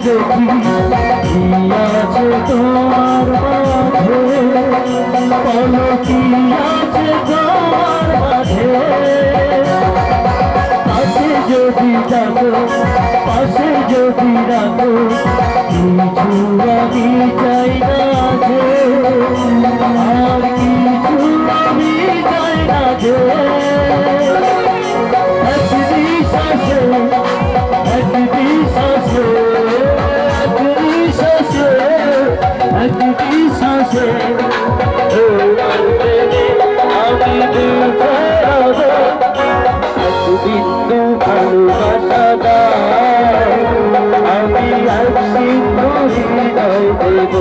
দেখি কি আছে তোমার মাঝে, বলো কি আছে তোমার মাঝে। পাশে যদি থাকো, পাশে যদি রাখো, কিছু আমি চাই না যে, আর কিছু আমি চাই না যে। এক বিশ্বাসে, এক বিশ্বাসে, এক বিশ্বাসে, এক বিশ্বাসে আমি দুঃখে এক বিন্দু ভালোবাসা দাও, আমি এক সিন্ধু হৃদয় দেব।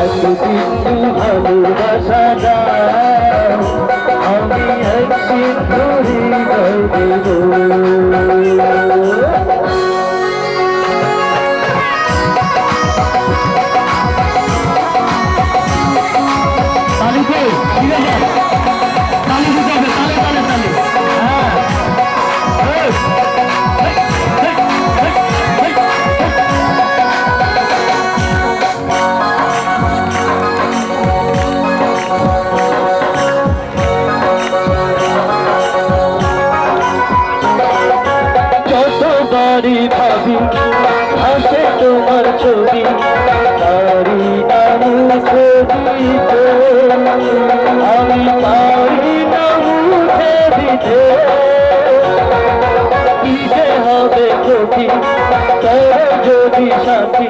এক বিন্দু ভালোবাসা দাও, আমি এক সিন্ধু হৃদয় দেব। যতবারই ভাবি আসে তোমার ছবি, তারি নাম দিতে আমি পারি না মুখে দিতে। কি যে হবে ক্ষতি তোর যদি সাথী,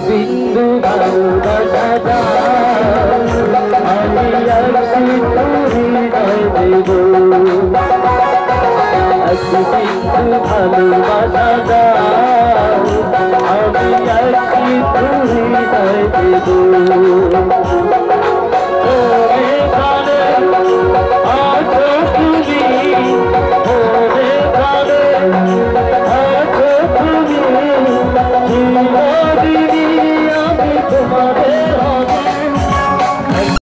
বিন্দু ভালোবাসা দাও, আমি এক সিন্ধু হৃদয় দেব। এক বিন্দু ভালোবাসা দাও, আমি এক সিন্ধু হৃদয় দেব।